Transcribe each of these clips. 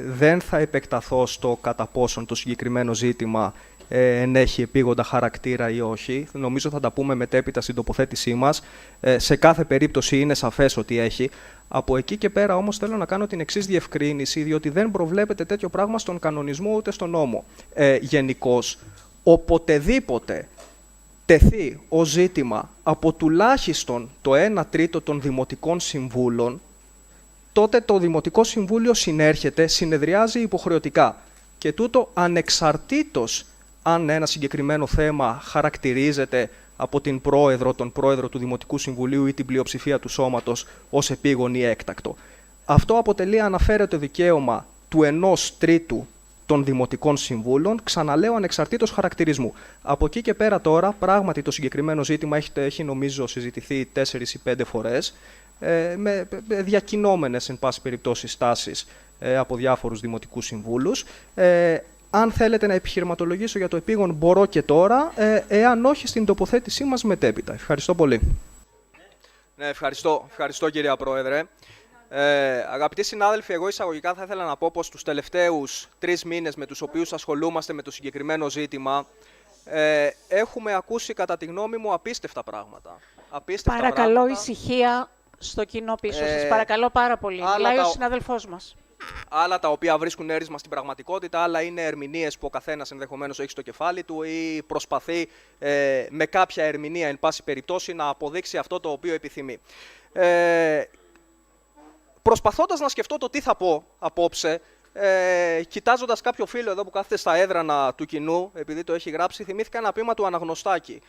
Δεν θα επεκταθώ στο κατά πόσον το συγκεκριμένο ζήτημα ενέχει επίγοντα χαρακτήρα ή όχι. Νομίζω θα τα πούμε μετέπειτα στην τοποθέτησή μας. Σε κάθε περίπτωση είναι σαφές ότι έχει. Από εκεί και πέρα όμως θέλω να κάνω την εξής διευκρίνηση, διότι δεν προβλέπεται τέτοιο πράγμα στον κανονισμό ούτε στον νόμο. Γενικώς, οποτεδήποτε τεθεί ως ζήτημα από τουλάχιστον το 1/3 των δημοτικών συμβούλων, τότε το Δημοτικό Συμβούλιο συνέρχεται, συνεδριάζει υποχρεωτικά. Και τούτο ανεξαρτήτως αν ένα συγκεκριμένο θέμα χαρακτηρίζεται από την πρόεδρο, τον πρόεδρο του Δημοτικού Συμβουλίου ή την πλειοψηφία του σώματος ως επίγον ή έκτακτο. Αυτό αποτελεί αναφέρετο δικαίωμα του 1/3 των Δημοτικών Συμβούλων, ξαναλέω ανεξαρτήτως χαρακτηρισμού. Από εκεί και πέρα τώρα, πράγματι το συγκεκριμένο ζήτημα έχει νομίζω συζητηθεί 4 ή 5 φορές, με διακινόμενες εν πάση περιπτώσει στάσεις από διάφορους δημοτικούς συμβούλους. Αν θέλετε να επιχειρηματολογήσω για το επίγον, μπορώ και τώρα, εάν όχι στην τοποθέτησή μας μετέπειτα. Ευχαριστώ πολύ. Ναι, ευχαριστώ κυρία Πρόεδρε. Αγαπητοί συνάδελφοι, εγώ εισαγωγικά θα ήθελα να πω πως τους τελευταίους 3 μήνες με τους οποίους ασχολούμαστε με το συγκεκριμένο ζήτημα, έχουμε ακούσει κατά τη γνώμη μου απίστευτα πράγματα. Παρακαλώ ησυχία στο κοινό πίσω σας. Παρακαλώ πάρα πολύ. Μιλάει ο συνάδελφός μας. Άλλα τα οποία βρίσκουν έρισμα στην πραγματικότητα, άλλα είναι ερμηνείες που ο καθένας ενδεχομένως έχει στο κεφάλι του ή προσπαθεί με κάποια ερμηνεία, εν πάση περιπτώσει, να αποδείξει αυτό το οποίο επιθυμεί. Προσπαθώντας να σκεφτώ το τι θα πω απόψε, κοιτάζοντας κάποιο φίλο εδώ που κάθεται στα έδρανα του κοινού, επειδή το έχει γράψει, θυμήθηκα ένα ποίημα του Αναγνωστάκη.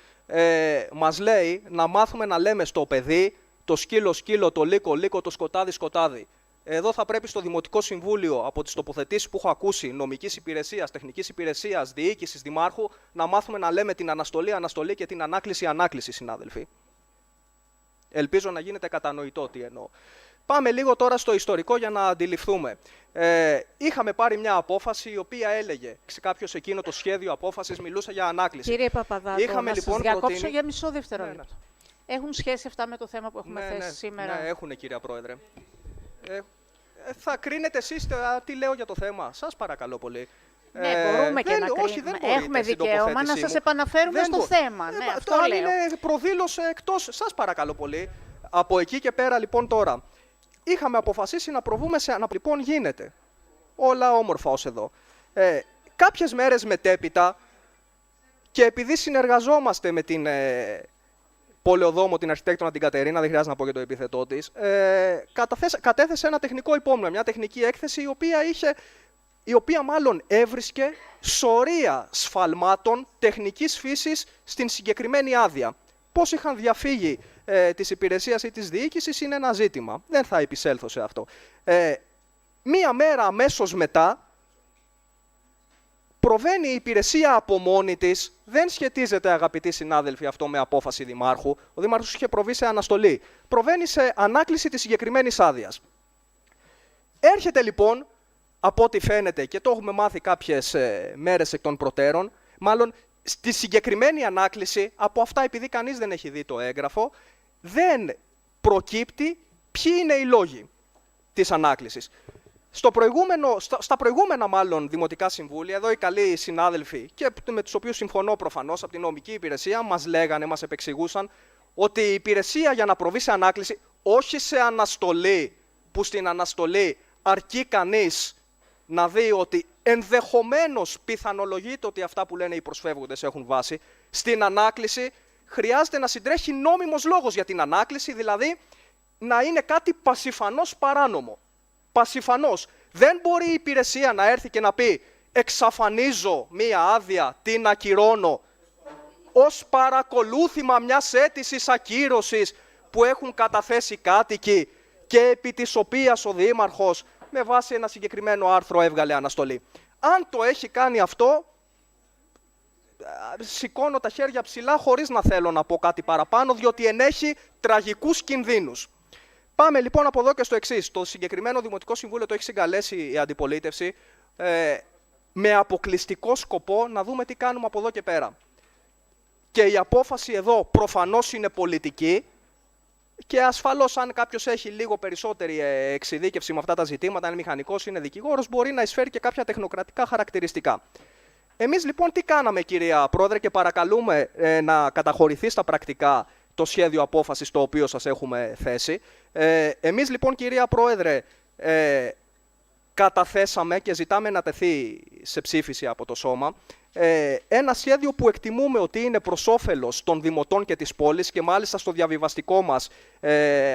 Μας λέει να μάθουμε να λέμε στο παιδί το σκύλο σκύλο, το λύκο λύκο, το σκοτάδι σκοτάδι. Εδώ θα πρέπει στο Δημοτικό Συμβούλιο, από τις τοποθετήσεις που έχω ακούσει, νομικής υπηρεσίας, τεχνικής υπηρεσίας, διοίκησης, δημάρχου, να μάθουμε να λέμε την αναστολή αναστολή και την ανάκληση ανάκληση, συνάδελφοι. Ελπίζω να γίνεται κατανοητό τι εννοώ. Πάμε λίγο τώρα στο ιστορικό για να αντιληφθούμε. Είχαμε πάρει μια απόφαση η οποία έλεγε, κάποιος εκείνο το σχέδιο απόφασης μιλούσε για ανάκληση. Κύριε Παπαδάτο, είχαμε, να λοιπόν, σας διακόψω προτείνει... για μισό δευτερόλεπτο. Ναι. Έχουν σχέση αυτά με το θέμα που έχουμε θέσει σήμερα? Ναι, έχουν, κυρία Πρόεδρε. Θα κρίνετε εσείς τι λέω για το θέμα. Σας παρακαλώ πολύ. Ναι, μπορούμε και να κρίνουμε. Έχουμε δικαίωμα να σας επαναφέρουμε στο θέμα. Ναι, αυτό το άλλο λέω. είναι προδήλωση εκτός. Σας παρακαλώ πολύ. Από εκεί και πέρα, λοιπόν, τώρα, είχαμε αποφασίσει να προβούμε σε λοιπόν γίνεται. Όλα όμορφα ως εδώ. Κάποιες μέρες μετέπειτα, και επειδή συνεργαζόμαστε με την Πολεοδόμο, την αρχιτέκτονα την Κατερίνα, δεν χρειάζεται να πω και το επίθετό της, κατέθεσε ένα τεχνικό υπόμνημα, μια τεχνική έκθεση, η οποία μάλλον έβρισκε σωρία σφαλμάτων τεχνικής φύσης στην συγκεκριμένη άδεια. Πώς είχαν διαφύγει της υπηρεσίας ή της διοίκησης είναι ένα ζήτημα. Δεν θα επισέλθω σε αυτό. Μία μέρα αμέσως μετά, προβαίνει η υπηρεσία από μόνη της, δεν σχετίζεται, αγαπητοί συνάδελφοι, αυτό με απόφαση δημάρχου. Ο δήμαρχος είχε προβεί σε αναστολή. Προβαίνει σε ανάκληση της συγκεκριμένης άδειας. Έρχεται λοιπόν, από ό,τι φαίνεται, και το έχουμε μάθει κάποιες μέρες εκ των προτέρων, μάλλον στη συγκεκριμένη ανάκληση, από αυτά επειδή κανείς δεν έχει δει το έγγραφο, δεν προκύπτει ποιοι είναι οι λόγοι της ανάκλησης. Στα προηγούμενα μάλλον δημοτικά συμβούλια, εδώ οι καλοί συνάδελφοι και με τους οποίους συμφωνώ προφανώς από την νομική υπηρεσία, μας λέγανε, μας επεξηγούσαν ότι η υπηρεσία για να προβεί σε ανάκληση, όχι σε αναστολή, που στην αναστολή αρκεί κανείς να δει ότι ενδεχομένως πιθανολογείται ότι αυτά που λένε οι προσφεύγοντες έχουν βάση, στην ανάκληση χρειάζεται να συντρέχει νόμιμος λόγος για την ανάκληση, δηλαδή να είναι κάτι πασιφανώς παράνομο. Πασιφανώς. Δεν μπορεί η υπηρεσία να έρθει και να πει εξαφανίζω μία άδεια, την ακυρώνω, ως παρακολούθημα μιας αίτησης ακύρωσης που έχουν καταθέσει κάτοικοι και επί της οποίας ο δήμαρχος με βάση ένα συγκεκριμένο άρθρο έβγαλε αναστολή. Αν το έχει κάνει αυτό, σηκώνω τα χέρια ψηλά χωρίς να θέλω να πω κάτι παραπάνω, διότι ενέχει τραγικούς κινδύνους. Πάμε λοιπόν από εδώ και στο εξής. Το συγκεκριμένο Δημοτικό Συμβούλιο το έχει συγκαλέσει η αντιπολίτευση με αποκλειστικό σκοπό να δούμε τι κάνουμε από εδώ και πέρα. Και η απόφαση εδώ προφανώς είναι πολιτική, Και ασφαλώς, αν κάποιος έχει λίγο περισσότερη εξειδίκευση με αυτά τα ζητήματα, είναι μηχανικός, είναι δικηγόρος, μπορεί να εισφέρει και κάποια τεχνοκρατικά χαρακτηριστικά. Εμείς λοιπόν τι κάναμε, κυρία Πρόεδρε, και παρακαλούμε να καταχωρηθεί στα πρακτικά το σχέδιο απόφασης το οποίο σας έχουμε θέσει. Εμείς λοιπόν, κυρία Πρόεδρε, καταθέσαμε και ζητάμε να τεθεί σε ψήφιση από το Σώμα ένα σχέδιο που εκτιμούμε ότι είναι προς όφελος των δημοτών και της πόλης, και μάλιστα στο διαβιβαστικό μας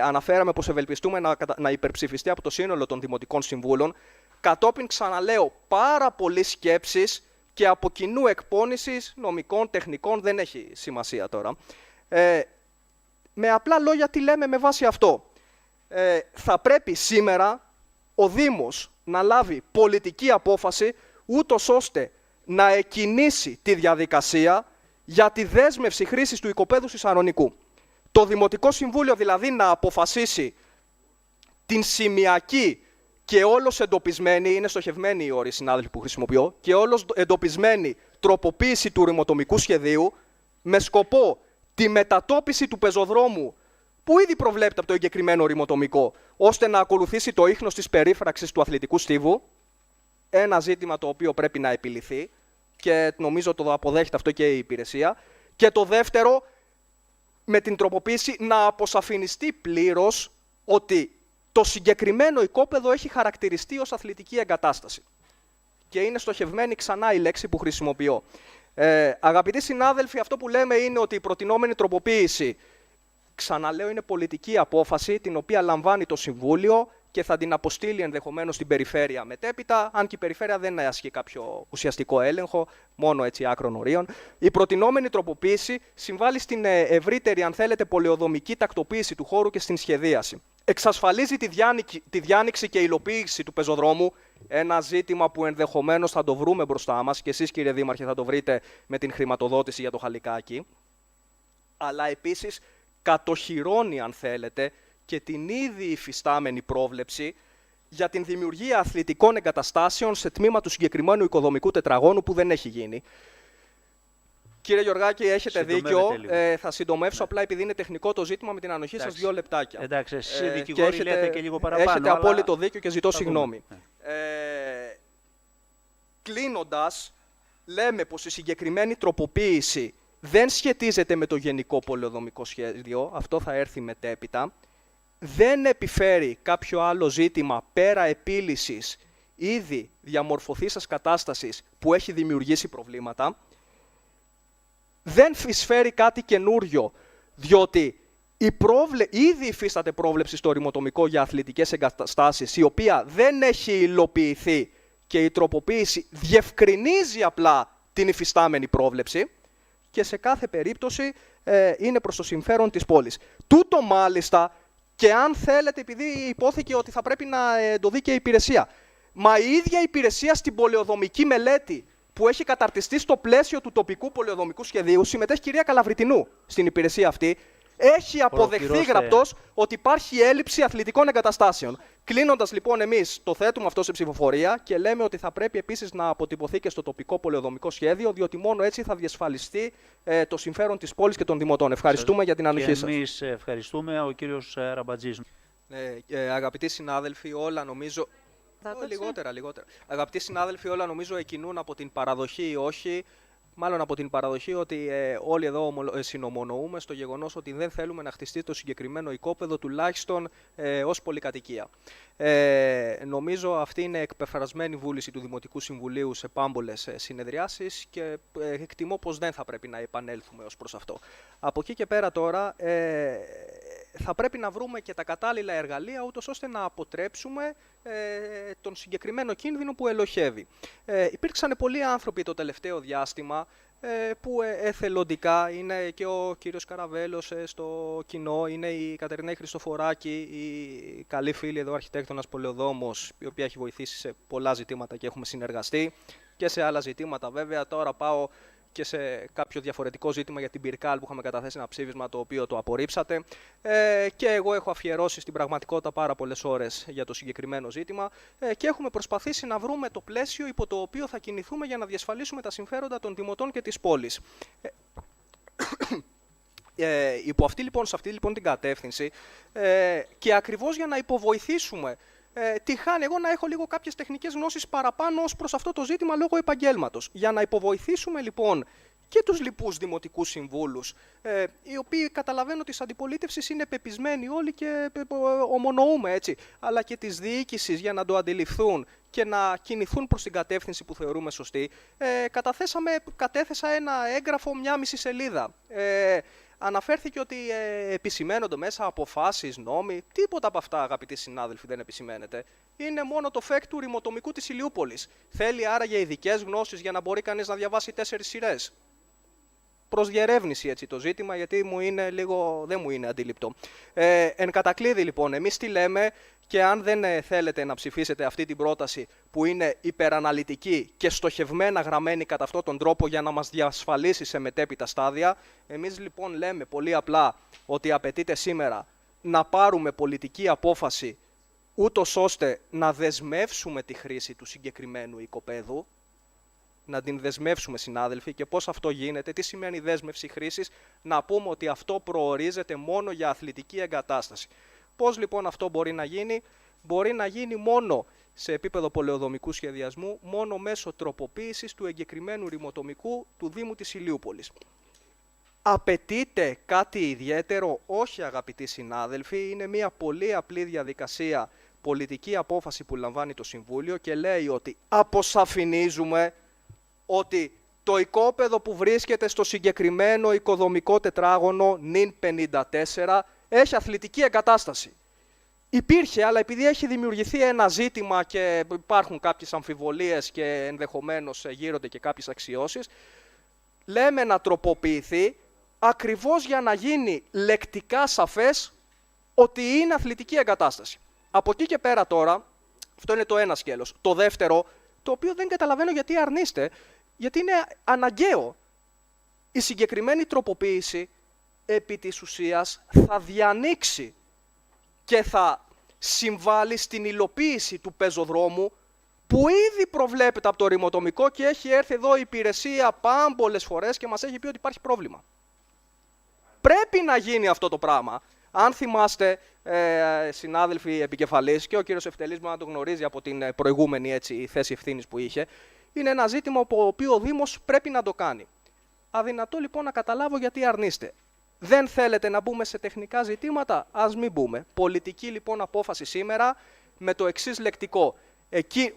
αναφέραμε πως ευελπιστούμε να υπερψηφιστεί από το σύνολο των Δημοτικών Συμβούλων, κατόπιν, ξαναλέω, πάρα πολλής σκέψης και από κοινού εκπώνησης νομικών, τεχνικών, δεν έχει σημασία τώρα. Με απλά λόγια, τι λέμε με βάση αυτό? Θα πρέπει σήμερα ο Δήμος να λάβει πολιτική απόφαση, ούτως ώστε να εκκινήσει τη διαδικασία για τη δέσμευση χρήσης του οικοπαίδου Σισαρονικού. Το Δημοτικό Συμβούλιο δηλαδή να αποφασίσει την σημειακή και όλος εντοπισμένη, είναι στοχευμένη η όρη, συνάδελφοι, που χρησιμοποιώ, και όλος εντοπισμένη τροποποίηση του ρημοτομικού σχεδίου με σκοπό τη μετατόπιση του πεζοδρόμου που ήδη προβλέπεται από το εγκεκριμένο ρημοτομικό, ώστε να ακολουθήσει το ίχνος της περίφραξης του αθλητικού στίβου, ένα ζήτημα το οποίο πρέπει να επιληθεί και νομίζω το αποδέχεται αυτό και η υπηρεσία. Και το δεύτερο, με την τροποποίηση να αποσαφινιστεί πλήρως ότι το συγκεκριμένο οικόπεδο έχει χαρακτηριστεί ως αθλητική εγκατάσταση. Και είναι στοχευμένη ξανά η λέξη που χρησιμοποιώ. Αγαπητοί συνάδελφοι, αυτό που λέμε είναι ότι η προτινόμενη τροποποίηση, ξαναλέω, είναι πολιτική απόφαση, την οποία λαμβάνει το Συμβούλιο και θα την αποστείλει ενδεχομένως στην περιφέρεια μετέπειτα, αν και η περιφέρεια δεν ασκεί κάποιο ουσιαστικό έλεγχο, μόνο έτσι άκρων ορίων. Η προτινόμενη τροποποίηση συμβάλλει στην ευρύτερη, αν θέλετε, πολεοδομική τακτοποίηση του χώρου και στην σχεδίαση. Εξασφαλίζει τη διάνοιξη και υλοποίηση του πεζοδρόμου, ένα ζήτημα που ενδεχομένως θα το βρούμε μπροστά μας, και εσείς, κύριε Δήμαρχε, θα το βρείτε με την χρηματοδότηση για το Χαλικάκι. Αλλά επίσης κατοχυρώνει, αν θέλετε, και την ήδη υφιστάμενη πρόβλεψη για την δημιουργία αθλητικών εγκαταστάσεων σε τμήμα του συγκεκριμένου οικοδομικού τετραγώνου που δεν έχει γίνει. Κύριε Γεωργάκη, έχετε δίκιο. Θα συντομεύσω, απλά επειδή είναι τεχνικό το ζήτημα, με την ανοχή σας 2 λεπτάκια. Εντάξει, εσείς δικηγόροι λέτε και λίγο παραπάνω. Έχετε απόλυτο δίκιο και ζητώ συγγνώμη. Κλείνοντας, λέμε πως η συγκεκριμένη τροποποίηση δεν σχετίζεται με το γενικό πολεοδομικό σχέδιο, αυτό θα έρθει μετέπειτα. Δεν επιφέρει κάποιο άλλο ζήτημα πέρα επίλυσης ήδη διαμορφωθήσας κατάστασης που έχει δημιουργήσει προβλήματα. Δεν εισφέρει κάτι καινούριο, διότι ήδη υφίσταται πρόβλεψη στο ρημοτομικό για αθλητικές εγκαταστάσεις, η οποία δεν έχει υλοποιηθεί, και η τροποποίηση διευκρινίζει απλά την υφιστάμενη πρόβλεψη και σε κάθε περίπτωση είναι προς το συμφέρον της πόλης. Τούτο μάλιστα, και αν θέλετε, επειδή υπόθηκε ότι θα πρέπει να το δει και η υπηρεσία, μα η ίδια υπηρεσία στην πολεοδομική μελέτη που έχει καταρτιστεί στο πλαίσιο του τοπικού πολεοδομικού σχεδίου, συμμετέχει κυρία Καλαβριτινού στην υπηρεσία αυτή, έχει αποδεχθεί γραπτός ότι υπάρχει έλλειψη αθλητικών εγκαταστάσεων. Κλείνοντας λοιπόν, εμείς το θέτουμε αυτό σε ψηφοφορία και λέμε ότι θα πρέπει επίσης να αποτυπωθεί και στο τοπικό πολεοδομικό σχέδιο, διότι μόνο έτσι θα διασφαλιστεί το συμφέρον της πόλης και των δημοτών. Ευχαριστούμε για την ανοχή σας. Εμείς ευχαριστούμε. Ο κύριος Ραμπατζής. Αγαπητοί συνάδελφοι, όλα νομίζω... Λιγότερα. Αγαπητοί συνάδελφοι, όλα νομίζω εκκινούν από την παραδοχή ή όχι. Μάλλον από την παραδοχή ότι όλοι εδώ συνομονοούμε στο γεγονός ότι δεν θέλουμε να χτιστεί το συγκεκριμένο οικόπεδο, τουλάχιστον ως πολυκατοικία. Νομίζω αυτή είναι εκπεφρασμένη βούληση του Δημοτικού Συμβουλίου σε πάμπολες συνεδριάσεις και εκτιμώ πως δεν θα πρέπει να επανέλθουμε ως προς αυτό. Από εκεί και πέρα τώρα θα πρέπει να βρούμε και τα κατάλληλα εργαλεία, ούτως ώστε να αποτρέψουμε τον συγκεκριμένο κίνδυνο που ελοχεύει. Υπήρξαν πολλοί άνθρωποι το τελευταίο διάστημα που εθελοντικά, είναι και ο κύριος Καραβέλος στο κοινό, είναι η Κατερινά Χριστοφοράκη, η καλή φίλη εδώ αρχιτέκτονας Πολεοδόμος, η οποία έχει βοηθήσει σε πολλά ζητήματα και έχουμε συνεργαστεί και σε άλλα ζητήματα βέβαια. Τώρα πάω και σε κάποιο διαφορετικό ζήτημα για την Πυρκάλ που είχαμε καταθέσει ένα ψήφισμα το οποίο το απορρίψατε. Και εγώ έχω αφιερώσει στην πραγματικότητα πάρα πολλές ώρες για το συγκεκριμένο ζήτημα και έχουμε προσπαθήσει να βρούμε το πλαίσιο υπό το οποίο θα κινηθούμε για να διασφαλίσουμε τα συμφέροντα των δημοτών και της πόλης. Σε αυτή λοιπόν την κατεύθυνση και ακριβώς για να υποβοηθήσουμε τι χάνει εγώ να έχω λίγο κάποιες τεχνικές γνώσεις παραπάνω ως προς αυτό το ζήτημα λόγω επαγγέλματος. Για να υποβοηθήσουμε λοιπόν και τους λοιπούς δημοτικούς συμβούλους, οι οποίοι καταλαβαίνω της αντιπολίτευσης είναι πεπισμένοι όλοι και ομονοούμε έτσι, αλλά και της διοίκησης για να το αντιληφθούν και να κινηθούν προς την κατεύθυνση που θεωρούμε σωστή, κατέθεσα ένα έγγραφο 1,5 σελίδα. Αναφέρθηκε ότι επισημαίνονται μέσα αποφάσεις, νόμοι. Τίποτα από αυτά, αγαπητοί συνάδελφοι, δεν επισημαίνεται. Είναι μόνο το φεκ του ρημοτομικού της Ηλιούπολης. Θέλει άραγε ειδικές γνώσεις για να μπορεί κανείς να διαβάσει 4 σειρές. Προς διερεύνηση έτσι το ζήτημα, γιατί δεν μου είναι αντίληπτο. Εν κατακλείδη λοιπόν, εμείς τι λέμε, και αν δεν θέλετε να ψηφίσετε αυτή την πρόταση που είναι υπεραναλυτική και στοχευμένα γραμμένη κατά αυτόν τον τρόπο για να μας διασφαλίσει σε μετέπειτα στάδια, εμείς λοιπόν λέμε πολύ απλά ότι απαιτείται σήμερα να πάρουμε πολιτική απόφαση ούτως ώστε να δεσμεύσουμε τη χρήση του συγκεκριμένου οικοπαίδου, να την δεσμεύσουμε, συνάδελφοι, και πώς αυτό γίνεται, τι σημαίνει δέσμευση χρήσης, να πούμε ότι αυτό προορίζεται μόνο για αθλητική εγκατάσταση. Πώς λοιπόν αυτό μπορεί να γίνει? Μπορεί να γίνει μόνο σε επίπεδο πολεοδομικού σχεδιασμού, μόνο μέσω τροποποίησης του εγκεκριμένου ρημοτομικού του Δήμου της Ηλιούπολης. Απαιτείται κάτι ιδιαίτερο? Όχι, αγαπητοί συνάδελφοι, είναι μια πολύ απλή διαδικασία, πολιτική απόφαση που λαμβάνει το Συμβούλιο και λέει ότι αποσαφηνίζουμε ότι το οικόπεδο που βρίσκεται στο συγκεκριμένο οικοδομικό τετράγωνο νυν 54 έχει αθλητική εγκατάσταση. Υπήρχε, αλλά επειδή έχει δημιουργηθεί ένα ζήτημα και υπάρχουν κάποιες αμφιβολίες και ενδεχομένως γύρονται και κάποιες αξιώσεις, λέμε να τροποποιηθεί ακριβώς για να γίνει λεκτικά σαφές ότι είναι αθλητική εγκατάσταση. Από εκεί και πέρα τώρα, αυτό είναι το ένα σκέλος. Το δεύτερο, το οποίο δεν καταλαβαίνω γιατί αρνείστε, γιατί είναι αναγκαίο. Η συγκεκριμένη τροποποίηση επί της ουσίας θα διανοίξει και θα συμβάλλει στην υλοποίηση του πεζοδρόμου που ήδη προβλέπεται από το ρημοτομικό και έχει έρθει εδώ η υπηρεσία πάμπολες φορές και μας έχει πει ότι υπάρχει πρόβλημα. Πρέπει να γίνει αυτό το πράγμα. Αν θυμάστε, συνάδελφοι επικεφαλής, και ο κύριος Ευτελής να το γνωρίζει από την προηγούμενη έτσι, θέση ευθύνης που είχε, είναι ένα ζήτημα που ο Δήμος πρέπει να το κάνει. Αδυνατό λοιπόν να καταλάβω γιατί αρνείστε. Δεν θέλετε να μπούμε σε τεχνικά ζητήματα, ας μην μπούμε. Πολιτική λοιπόν απόφαση σήμερα με το εξής λεκτικό.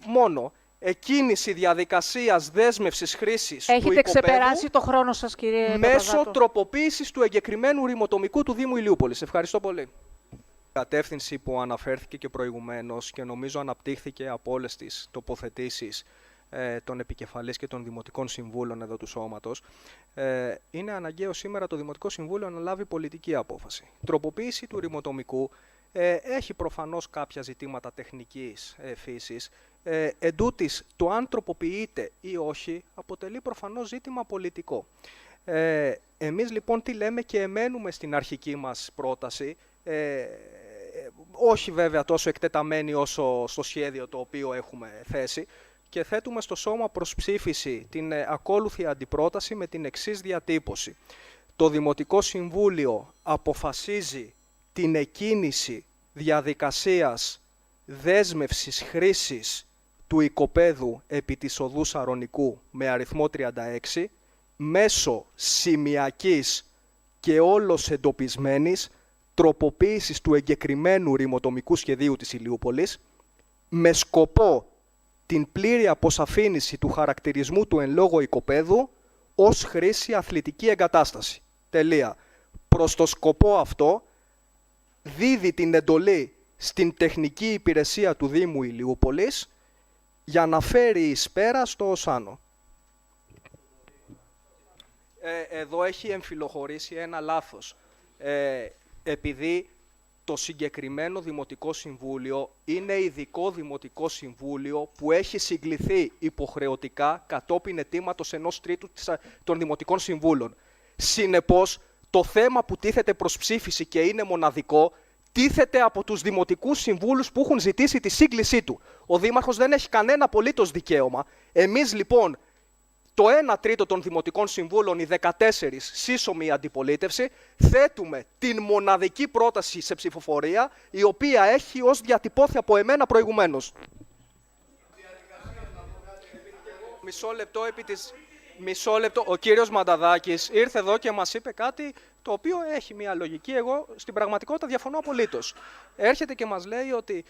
Μόνο εκκίνηση διαδικασίας δέσμευσης χρήσης του οικοπαίδου. Έχετε ξεπεράσει το χρόνο σας, κύριε μέσω Παπαδάτο. τροποποίησης του εγκεκριμένου ρημοτομικού του Δήμου Ηλιούπολης. Ευχαριστώ πολύ. Κατεύθυνση που αναφέρθηκε και προηγουμένως και νομίζω αναπτύχθηκε από όλες τις τοποθετήσεις των επικεφαλής και των Δημοτικών Συμβούλων εδώ του Σώματος, είναι αναγκαίο σήμερα το Δημοτικό Συμβούλιο να λάβει πολιτική απόφαση. Τροποποίηση του ρημοτομικού έχει προφανώς κάποια ζητήματα τεχνικής φύσης. Εντούτοις, το αν τροποποιείται ή όχι αποτελεί προφανώς ζήτημα πολιτικό. Εμείς λοιπόν τι λέμε και εμένουμε στην αρχική μας πρόταση, όχι βέβαια τόσο εκτεταμένη όσο στο σχέδιο το οποίο έχουμε θέσει, και θέτουμε στο Σώμα προς ψήφιση την ακόλουθη αντιπρόταση με την εξής διατύπωση. Το Δημοτικό Συμβούλιο αποφασίζει την εκκίνηση διαδικασίας δέσμευσης χρήσης του οικοπαίδου επί της οδού Σαρονικού με αριθμό 36 μέσω σημειακής και όλος εντοπισμένης τροποποίησης του εγκεκριμένου ρημοτομικού σχεδίου της Ηλιούπολης με σκοπό την πλήρη αποσαφήνιση του χαρακτηρισμού του εν λόγω οικοπαίδου ως χρήση αθλητική εγκατάσταση. Τελεία. Προς το σκοπό αυτό δίδει την εντολή στην τεχνική υπηρεσία του Δήμου Ηλιούπολης για να φέρει εις πέρα στο ΟΣΑΝΟ. Εδώ έχει εμφυλοχωρήσει ένα λάθος. Επειδή το συγκεκριμένο Δημοτικό Συμβούλιο είναι ειδικό Δημοτικό Συμβούλιο που έχει συγκληθεί υποχρεωτικά κατόπιν αιτήματος 1/3 των Δημοτικών Συμβούλων. Συνεπώς, το θέμα που τίθεται προς ψήφιση και είναι μοναδικό, τίθεται από τους Δημοτικούς Συμβούλους που έχουν ζητήσει τη σύγκλησή του. Ο Δήμαρχος δεν έχει κανένα απολύτως δικαίωμα. Εμείς λοιπόν το 1 τρίτο των Δημοτικών Συμβούλων, οι 14 σύσσωμη αντιπολίτευση, θέτουμε την μοναδική πρόταση σε ψηφοφορία, η οποία έχει ως διατυπώθη από εμένα προηγουμένως. Μισό λεπτό. Ο κύριος Μανταδάκης ήρθε εδώ και μας είπε κάτι το οποίο έχει μια λογική. Εγώ στην πραγματικότητα διαφωνώ απολύτως. Έρχεται και μας λέει ότι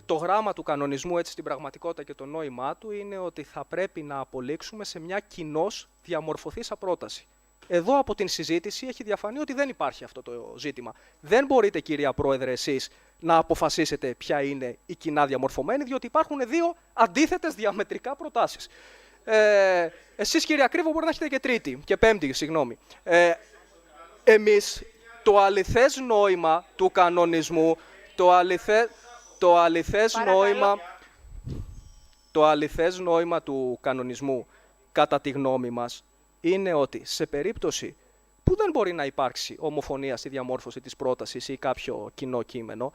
το γράμμα του κανονισμού, έτσι στην πραγματικότητα και το νόημά του, είναι ότι θα πρέπει να απολύξουμε σε μια κοινώς διαμορφωθήσα πρόταση. Εδώ από την συζήτηση έχει διαφανεί ότι δεν υπάρχει αυτό το ζήτημα. Δεν μπορείτε, κυρία Πρόεδρε, εσείς να αποφασίσετε ποια είναι η κοινά διαμορφωμένη, διότι υπάρχουν δύο αντίθετες διαμετρικά προτάσεις. Εσείς, κυρία Κρύβο, μπορεί να έχετε και τρίτη και πέμπτη, συγγνώμη. Εμείς, το αληθές νόημα του κανονισμού, το αληθές νόημα του κανονισμού, κατά τη γνώμη μας, είναι ότι σε περίπτωση που δεν μπορεί να υπάρξει ομοφωνία στη διαμόρφωση της πρότασης ή κάποιο κοινό κείμενο,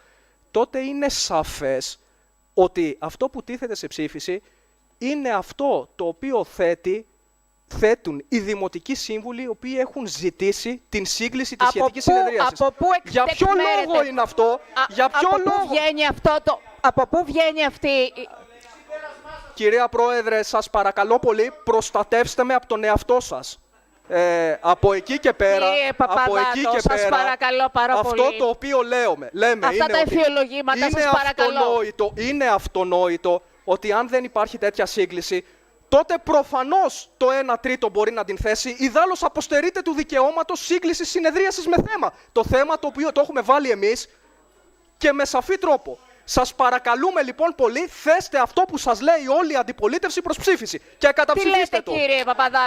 τότε είναι σαφές ότι αυτό που τίθεται σε ψήφιση είναι αυτό το οποίο θέτουν οι δημοτικοί σύμβουλοι, οι οποίοι έχουν ζητήσει την σύγκληση της σχετικής συνεδρίασης. Για ποιο λόγο είναι αυτό, Από πού βγαίνει αυτή... Κυρία Πρόεδρε, σας παρακαλώ πολύ, προστατεύστε με από τον εαυτό σας. Από εκεί και πέρα, Κύριε Παπαδάτο, σας παρακαλώ πάρα πολύ. Αυτό το οποίο λέμε αυτά είναι τα ότι εφιολογήματα σας παρακαλώ. Είναι αυτονόητο ότι αν δεν υπάρχει τέτοια σύγκληση, τότε προφανώς το 1 τρίτο μπορεί να την θέσει, ιδάλλως αποστερείται του δικαιώματος σύγκλησης συνεδρίασης με θέμα. Το θέμα το οποίο το έχουμε βάλει εμείς και με σαφή τρόπο. Σας παρακαλούμε λοιπόν πολύ, θέστε αυτό που σας λέει όλη η αντιπολίτευση προς ψήφιση και καταψηφίστε το. Τι λέτε, κύριε Παπαδάτο?